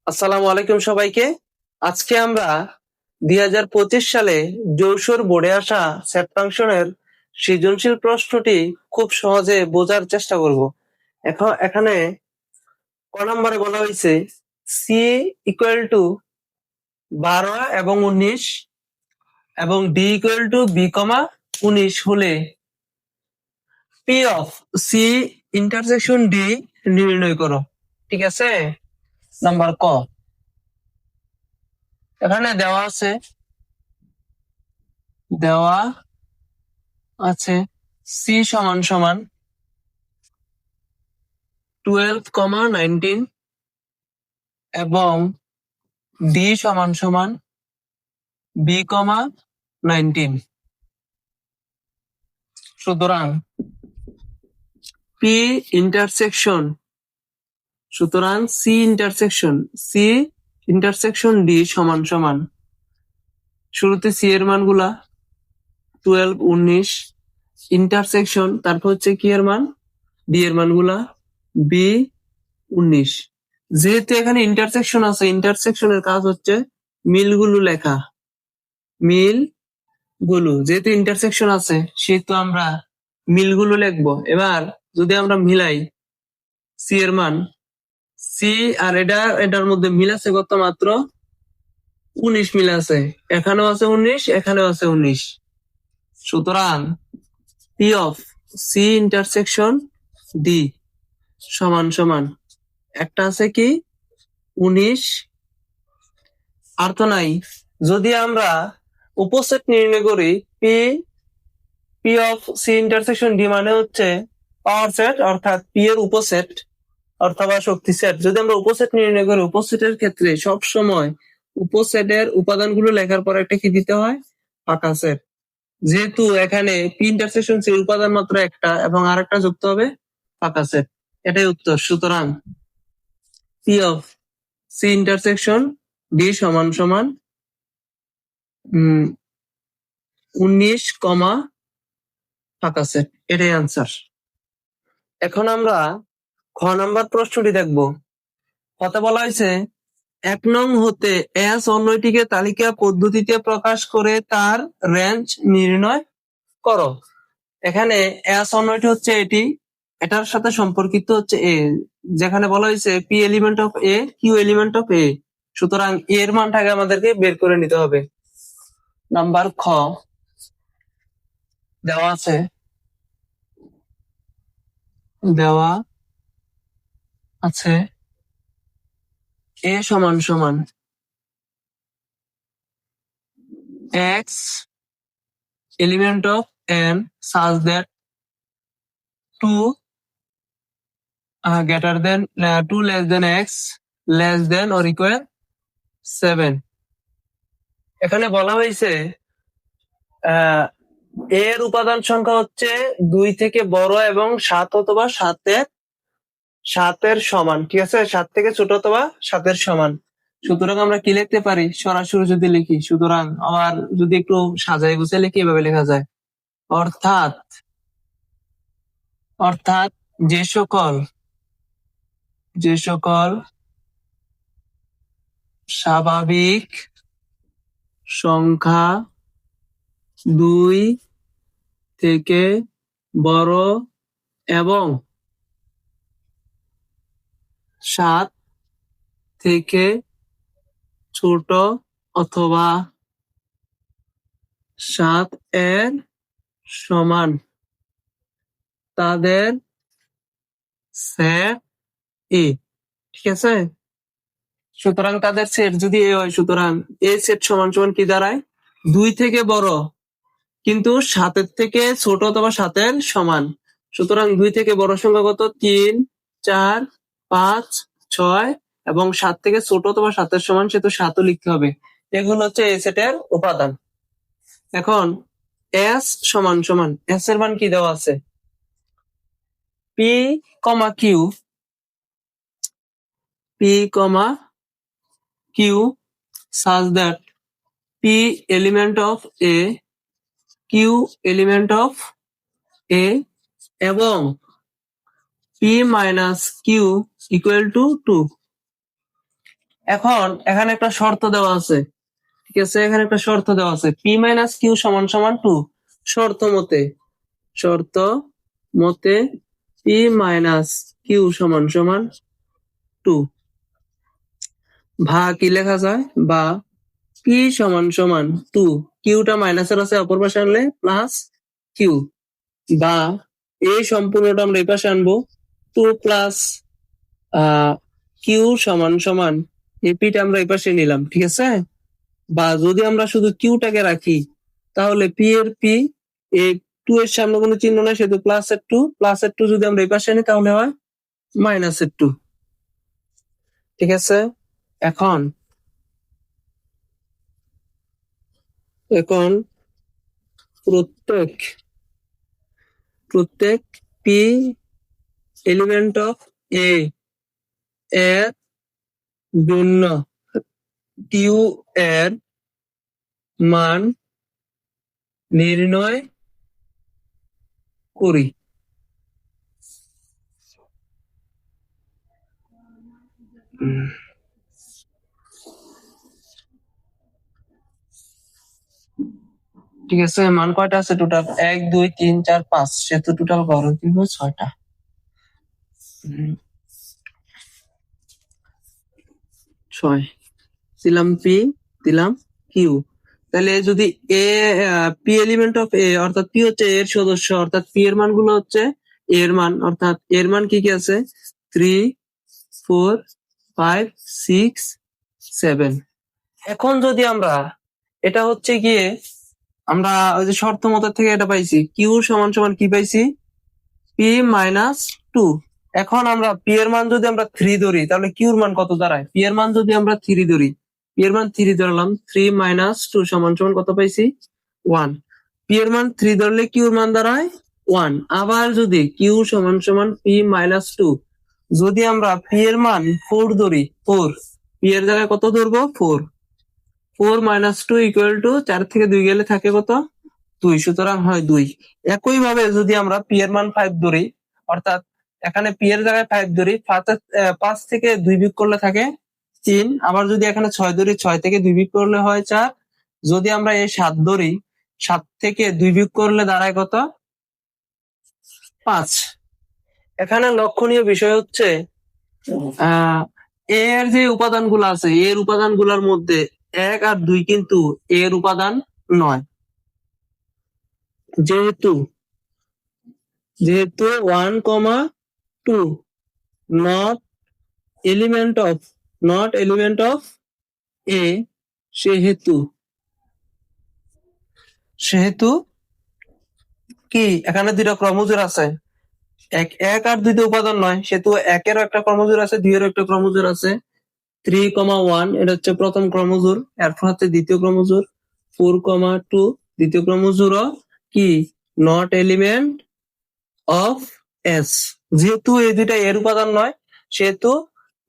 আসসালামু আলাইকুম সবাইকে। আজকে আমরা 2025 সালে যশোর বোর্ডে আসা সেট ফাংশনের সৃজনশীল প্রশ্নটি খুব সহজে বোঝার চেষ্টা করব। এখানে ক নম্বরে বলা হয়েছে সি ইকুয়াল টু 12 এবং 19 এবং D equal to B comma 19 হলে P of C intersection D নির্ণয় করো। ঠিক আছে, নাম্বার ক। এখানে দেওয়া আছে সি সমান সমান 12,19 এবং ডি সমান সমান b,19। সুতরাং P intersection C intersection D সমান সমান শুরুতে সি এর মানগুলা 12, 19 ইন্টারসেকশন, তারপর হচ্ছে কি এর মান, ডি এর মানগুলা বি 19। যেহেতু এখানে ইন্টারসেকশন আছে, ইন্টারসেকশনের কাজ হচ্ছে মিলগুলো লেখা। যেহেতু ইন্টারসেকশন আছে সেহেতু আমরা মিলগুলো লিখবো। এবার যদি আমরা মিলাই সি এর মান, সি আর এটার মধ্যে মিল আছে কত, মাত্র 19 মিল আছে। এখানেও আছে 19, এখানেও আছে 19। সুতরাং P of C intersection D সমান সমান একটা আছে কি 19, আর তো নাই। যদি আমরা উপসেট নির্ণয় করি, P of C intersection D মানে হচ্ছে পাওয়ার সেট, অর্থাৎ পি এর উপসেট অথবা শক্তি সেট। যদি আমরা উপসেট নির্ণয় করি, উপসেটের ক্ষেত্রে সব সময় উপসেটের উপাদানগুলো লেখার পর একটা কি দিতে হয়, ফাঁকা সেট। যেহেতু এখানে পি ইন্টারসেকশন সি উপাদান মাত্র একটা এবং আরেকটা যুক্ত হবে ফাঁকা সেট, এটাই উত্তর। সুতরাং P of C intersection D সমান সমান 19, ফাঁকা সেট, এটাই আনসার। এখন আমরা খ নাম্বার প্রশ্নটি দেখব। হতে বলা হয়েছে 1 নং হতে এস অন্যটিকে তালিকা পদ্ধতিতে প্রকাশ করে তার রেঞ্জ নির্ণয় করো। এখানে এস অন্যটি হচ্ছে এটার সাথে সম্পর্কিত হচ্ছে এ, যেখানে বলা হয়েছে P element of A, Q element of A. সুতরাং এর মানটাকে আমাদেরকে বের করে নিতে হবে। নাম্বার খ দেওয়া আছে এ সমান সমান x element of n such that 2 greater than 2 less than x less than or equal 7। এখানে বলা হয়েছে এর উপাদান সংখ্যা হচ্ছে 2 থেকে বড় এবং 7 অথবা 7-এর সমান। ঠিক আছে, 7 থেকে ছোট অথবা 7-এর সমান। সুতরাং আমরা কি লিখতে পারি, সরাসরি যদি লিখি, সুতরাং আবার যদি একটু সাজাই গুছিয়ে লিখি এভাবে লেখা যায়, অর্থাৎ যে সকল স্বাভাবিক সংখ্যা 2 থেকে বড় এবং 7 থেকে ছোট অথবা 7-এর সমান তাদের সেট এ। ঠিক আছে, সুতরাং তাদের সেট যদি এ হয়, সুতরাং এ সেট সমান সমান কি দাঁড়ায়, 2 থেকে বড় কিন্তু 7-এর থেকে ছোট অথবা 7-এর সমান। সুতরাং 2 থেকে বড় সংখ্যা কত, 3, 4, 5, 6 এবং 7 থেকে ছোট অথবা 7-এর সমান, সেহেতু 7ও লিখতে হবে। এগুলো হচ্ছে এ সেটের উপাদান। এখন এস সমান সমান, এস এর মান কি দেওয়া আছে, P Q such that p element of a, q element of a এবং p minus q equal to 2। এখন এখানে একটা শর্ত দেওয়া আছে, ঠিক আছে, এখানে একটা শর্ত দেওয়া আছে পি মাইনাস কিউ সমান সমান 2। শর্ত মতে পি মাইনাস কিউ সমান সমান 2, কি লেখা যায়, বা পি সমান সমান 2, কিউটা মাইনাসের আছে অপর পাশে আনলে প্লাস কিউ, বা এই সম্পূর্ণটা আমরা এই পাশে আনবো 2 প্লাস কিউ সমান সমান এই পিটা আমরা এই পাশে নিলাম, ঠিক আছে। বা যদি আমরা শুধু কিউটাকে রাখি তাহলে পি এর পি, এই 2 এর সামনে কোনো চিহ্ন নাই সেহেতু প্লাস এর 2 যদি আমরা এই পাশে আনি তাহলে হয় মাইনাসের 2, ঠিক আছে। এখন এখন প্রত্যেক পি এলিমেন্ট অফ এ এর জন্য কিউ এর মান নির্ণয় করি। ঠিক আছে, মান কয়টা আছে টোটাল? 1 2 3 4 5, সেহেতু টোটাল গড় দিব 6টা। 6 দিলাম পি, দিলাম কিউ। তাহলে যদি এ পি এলিমেন্ট অফ এ অর্থাৎ পি হচ্ছে এর সদস্য, অর্থাৎ পি এর মানগুলো হচ্ছে এর মান, অর্থাৎ এর মান কি কি আছে 3 4 5 6 7। এখন যদি আমরা এটা হচ্ছে গিয়ে আমরা ওই যে শর্ত মত থেকে এটা পাইছি কিউ সমান সমান কি পাইছি পি মাইনাস 2। এখন আমরা পি এর মান যদি আমরা 3 ধরি তাহলে কিউর মান কত দাঁড়ায়? পি এর মান যদি আমরা 3 ধরি, পি এর মান 3 ধরলাম, 3 মাইনাস 2 সমান সমান কত পাইছি 1। পি এর মান 3 ধরলে কিউর মান দাঁড়ায় 1। আবার যদি কিউ সমান সমান পি মাইনাস 2, যদি আমরা পি এর মান 4 ধরি, 4, পি এর জায়গায় কত ধরবো 4, 4 মাইনাস 2 ইকুয়াল টু 4 থেকে 2 গেলে থাকে কত 2, সুতরাং হয় 2। একই ভাবে যদি আমরা পি এর মান 5 ধরি, অর্থাৎ এখানে পি এর জায়গায় 5 ধরি, 5 থেকে 2 বিয়োগ করলে থাকে 3। আবার যদি এখানে 6 ধরি, 6 থেকে 2 বিয়োগ করলে হয় 4। যদি আমরা এই 7 ধরি, 7 থেকে 2 বিয়োগ করলে দাঁড়ায় কত 5। এখানে লক্ষণীয় বিষয় হচ্ছে এর যে উপাদানগুলো আছে, এর উপাদানগুলোর মধ্যে 1 আর 2 কিন্তু এর উপাদান নয়, যেহেতু 1, 2 not element of a, সেহেতু কি এখানে দুইটা ক্রমজোড় আছে, এক আর 2 উপাদান নয়, সেহেতু 1 এরও একটা ক্রমজোড় আছে, 2 এরও একটা ক্রমজোড় আছে। 3, 1 এটা হচ্ছে প্রথম ক্রমজোড়, এরপর হচ্ছে দ্বিতীয় ক্রমজোড়। 4, 2 দ্বিতীয় ক্রমজোড় কি নট এলিমেন্ট অফ এস। যেহেতু এই দুইটা এর উপাদান নয়, সেহেতু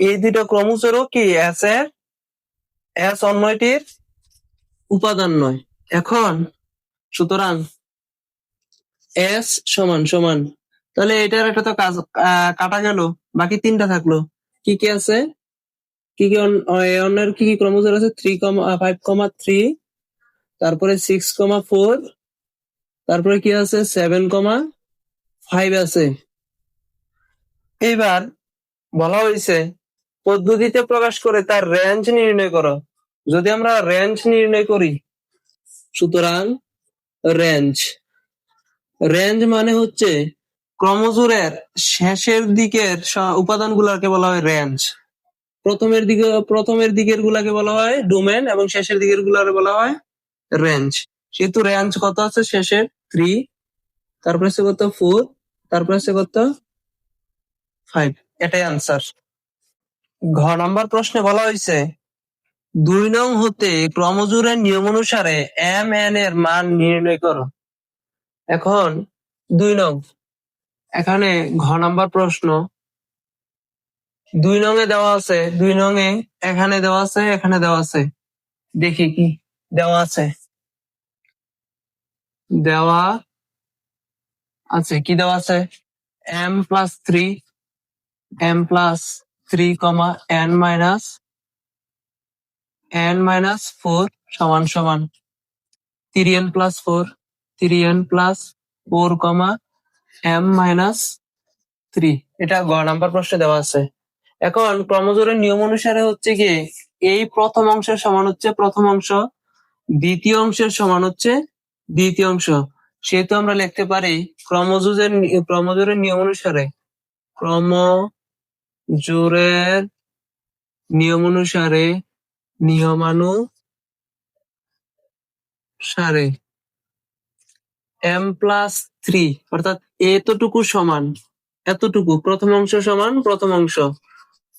এই দুইটা ক্রমজোড়ও কি এস অন্যটির উপাদান নয়। এখন সুতরাং এস সমান সমান, তাহলে এটার একটা তো কাজ কাটা গেল, বাকি 3টা থাকলো। কি কি আছে, কি কি অন্যের কি কি ক্রমজোড় আছে 3, 5, 3, তারপরে 6, 4, তারপরে কি আছে 7, 5 আছে। এইবার বলা হয়েছে পদ্ধতিতে প্রকাশ করে তার রেঞ্জ নির্ণয় করো। যদি আমরা রেঞ্জ নির্ণয় করি, সুতরাং রেঞ্জ মানে হচ্ছে ক্রমজোড়ের শেষের দিকের উপাদানগুলোকে বলা হয় রেঞ্জ। প্রথমের দিকের গুলাকে বলা হয় ডোমেন এবং শেষের দিকের গুলাকে বলা হয় রেঞ্জ। সেহেতু রেঞ্জ কত আছে শেষের 3, তারপরে আছে কত 4, তারপরে আছে কত 5। এটাই আনসার। ঘ নাম্বার প্রশ্নে বলা হয়েছে 2 নং হতে ক্রমজোড়ের নিয়ম অনুসারে এম এন এর মান নির্ণয় করো। এখন 2 নং, এখানে ঘ নাম্বার প্রশ্ন 2 নং এ দেওয়া আছে, 2 নং এ এখানে দেওয়া আছে, এখানে দেওয়া আছে, দেখি কি দেওয়া আছে। দেওয়া আছে কি দেওয়া আছে m + 3, m + 3, n - n minus 4 সমান সমান 3n প্লাস 4 3n প্লাস 4 কমা m মাইনাস 3। এটা গ নাম্বার প্রশ্নে দেওয়া আছে। এখন ক্রমজোড়ের নিয়ম অনুসারে হচ্ছে কি এই প্রথম অংশের সমান হচ্ছে প্রথম অংশ, দ্বিতীয় অংশের সমান হচ্ছে দ্বিতীয় অংশ। সেহেতু আমরা লিখতে পারি ক্রমজোড়ের নিয়ম অনুসারে ক্রমজোড়ের নিয়মানুসারে m প্লাস 3 অর্থাৎ এতটুকু সমান এতটুকু, প্রথম অংশ সমান প্রথম অংশ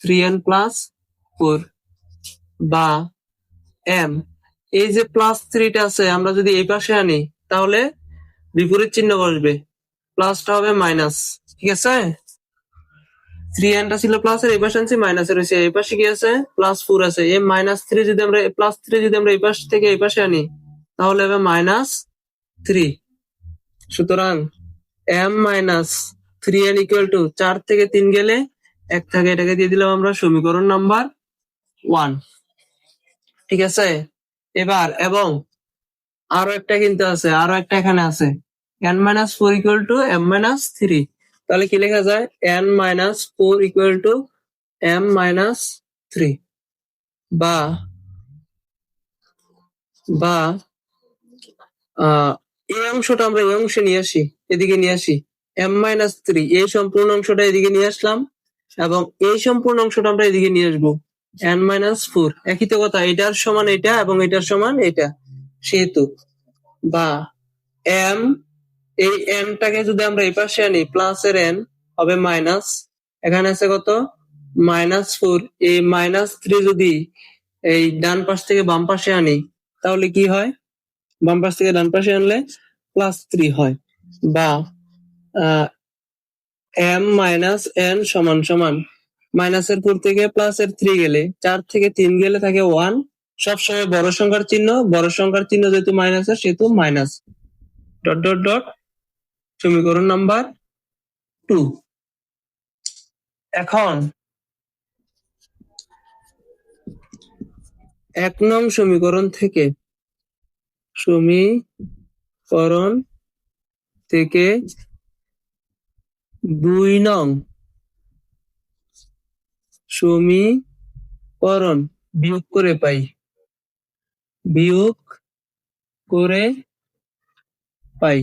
3n প্লাস 4 বা m, এই যে প্লাস 3টা আছে আমরা যদি এই পাশে আনি তাহলে বিপরীত চিহ্ন বসবে, প্লাসটা হবে মাইনাস। ঠিক আছে, 3nটা ছিল প্লাসের, এই পাশে আনছি মাইনাসের হয়েছে, এই পাশে কি আছে প্লাস 4 আছে, এই মাইনাস 3 যদি আমরা প্লাস 3 যদি আমরা এই পাশ থেকে এই পাশে আনি তাহলে হবে মাইনাস 3। সুতরাং m minus 3n equal to 4 থেকে 3 গেলে 1 থাকে, এটাকে দিয়ে দিলাম আমরা সমীকরণ নাম্বার 1। ঠিক আছে, এবার এবং আরো একটা কিন্তু আছে, আরো একটা এখানে আছে n minus 4 equal to m minus 3। তাহলে কি লেখা যায় n minus 4 equal to m minus 3 বা বা এই অংশটা আমরা এই অংশে নিয়ে আসি, এদিকে নিয়ে আসি m মাইনাস 3, এই সম্পূর্ণ অংশটা এদিকে নিয়ে আসলাম এবং এই সম্পূর্ণ অংশটা আমরা এদিকে নিয়ে আসবো n মাইনাস 4। একই তো কথা, এটার সমান এটা এবং এটার সমান এটা, সেহেতু বা m, এই n টাকে যদি আমরা এই পাশে আনি প্লাস এর n হবে মাইনাস, এখানে আছে কত মাইনাস 4, এই মাইনাস 3 যদি এই ডান পাশ থেকে বাম পাশে আনি তাহলে কি হয়, বাম পাশ থেকে ডান পাশে আনলে প্লাস 3 হয়। বা m মাইনাস n সমান সমান মাইনাসের 4 থেকে প্লাসের 3 গেলে 4 থেকে 3 গেলে থাকে 1, সবসময় বড় সংখ্যার চিহ্ন, বড় সংখ্যার চিহ্ন যেহেতু মাইনাসের সেহেতু মাইনাস, ডট ডট ডট সমীকরণ নাম্বার 2। এখন 1 নং সমীকরণ থেকে 2 নং সমীকরণ বিয়োগ করে পাই।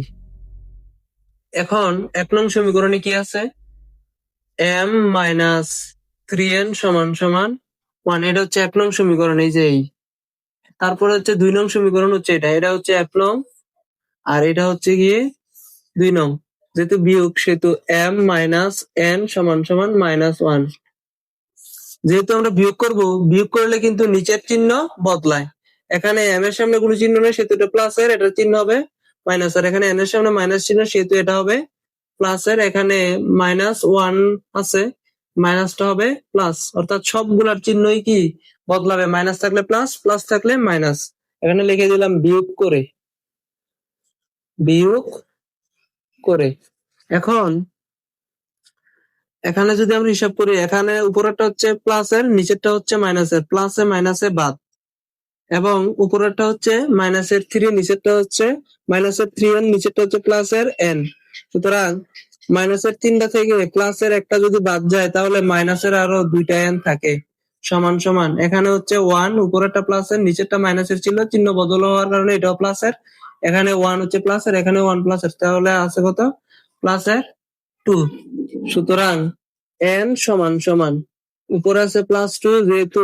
এখন 1 নং সমীকরণে কি আছে m মাইনাস 3n সমান সমান 1, এটা হচ্ছে 1 নং সমীকরণ, এই যে এই। তারপরে হচ্ছে 2 নং সমীকরণ হচ্ছে এটা হচ্ছে 1 নং আর এটা হচ্ছে গিয়ে 2 নং, যেহেতু বিয়োগ সেহেতু m মাইনাস n সমান সমান মাইনাস 1। যেহেতু আমরা বিয়োগ করব, বিয়োগ করলে কিন্তু নিচের চিহ্ন বদলায়, এখানে m এর সামনে কোনো চিহ্ন নেই সেহেতু এটা প্লাস এর, এটার চিহ্ন হবে মাইনাস, আর এখানে n এর সামনে মাইনাস চিহ্ন সেহেতু এটা হবে প্লাস এর, এখানে মাইনাস 1 আছে মাইনাসটা হবে প্লাস, অর্থাৎ সবগুলার চিহ্নই কি বদলাবে, মাইনাস থাকলে প্লাস, প্লাস থাকলে মাইনাস। এখানে লিখে দিলাম বিয়োগ করে। এখন এখানে যদি আমরা হিসাব করি, এখানে উপরেরটা হচ্ছে প্লাসের, নিচেরটা হচ্ছে মাইনাসের, প্লাসে মাইনাসে বাদ, এবং উপরেরটা হচ্ছে মাইনাসের 3, নিচেরটা হচ্ছে মাইনাসের 3n, নিচেরটা হচ্ছে প্লাসের n। সুতরাং মাইনাসের 3টা থেকে প্লাসের একটা যদি বাদ যায় তাহলে মাইনাসের আরো 2টা n থাকে, সমান সমান এখানে হচ্ছে 1, উপরেরটা প্লাসের নিচেরটা মাইনাসের ছিল, চিহ্ন বদল হওয়ার কারণে এটাও প্লাসের, এখানে 1 হচ্ছে প্লাসের, এখানে 1 প্লাসের, তাহলে আছে কত প্লাসের 2। সুতরাং n সমান সমান উপরে আছে প্লাস 2, যেহেতু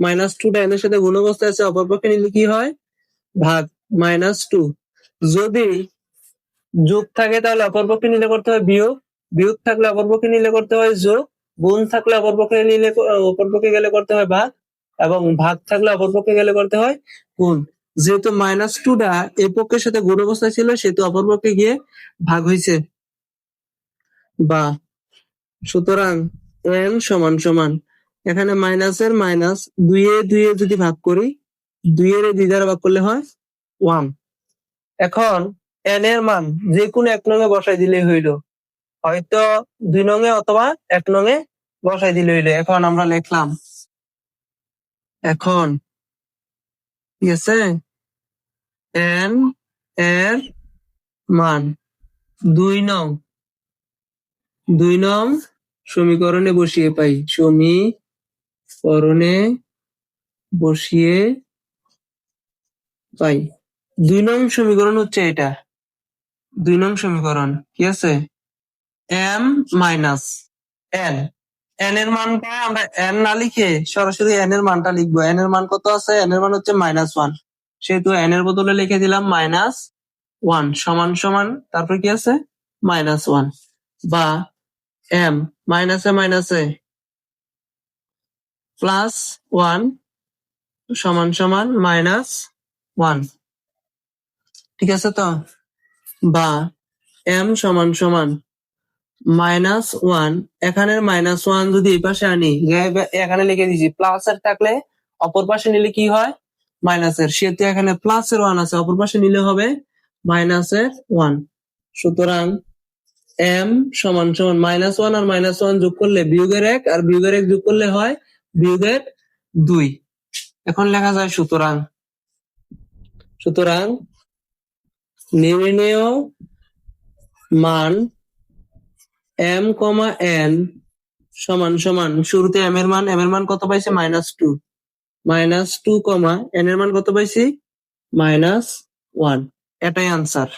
মাইনাস 2টা n এর সাথে গুণ অবস্থায় আছে, অপরপক্ষে নিলে কি হয় ভাগ, মাইনাস 2। যদি যোগ থাকে তাহলে অপরপক্ষে নিলে করতে হয় বিয়োগ, বিয়োগ থাকলে অপরপক্ষে নিলে করতে হয় যোগ, গুণ থাকলে অপরপক্ষে গেলে করতে হয় ভাগ, এবং ভাগ থাকলে অপরপক্ষে গেলে করতে হয় গুণ। যেহেতু মাইনাস 2টা এই পক্ষের সাথে গুণ অবস্থায় ছিল সেহেতু অপরপক্ষে গিয়ে ভাগ হয়েছে বা, সুতরাং n সমান সমান এখানে মাইনাসের মাইনাস 2 এ যদি ভাগ করি, 2 এর 2 দ্বারা ভাগ করলে হয় 1। এখন n এর মান যে কোনো 1 নং এ বসাই দিলেই হইল, হয়তো 2 নং এ অথবা 1 নং এ বসাই দিলে হইল। এখন আমরা লিখলাম, এখন ঠিক আছে, n এর মান 2 নং সমীকরণে বসিয়ে পাই, সমীকরণে বসিয়ে পাই। 2 নং সমীকরণ হচ্ছে এটা, 2 নং সমীকরণ। কি আছে, m মাইনাস n, n এর মানটা আমরা n না লিখে সরাসরি n এর মানটা লিখবো। n এর মান কত আছে, n এর মান হচ্ছে -1, সেহেতু n এর বদলে লিখে দিলাম -1 সমান সমান, তারপর কি আছে -1, বা m মাইনাসে মাইনাসে +1 সমান সমান -1, ঠিক আছে তো, বা m সমান সমান -1, এখানের -1 যদি এই পাশে আনি, এখানে লিখে দিয়েছি প্লাস এর থাকলে অপর পাশে নিলে কি হয় মাইনাসের, সেহেতু এখানে প্লাসের 1 আছে, অপর পাশে নিলে হবে -1। সুতরাং m সমান সমান -1 আর -1 যোগ করলে বিয়োগের 1, আর বিয়োগের 1 যোগ করলে হয় বিয়োগের 2। এখন লেখা যায় সুতরাং নির্ণেয় মান m, n সমান সমান, শুরুতে m এর মান কত পাইছে -2, -2, n এর মান কত পাইছি -1, এটাই আনসার।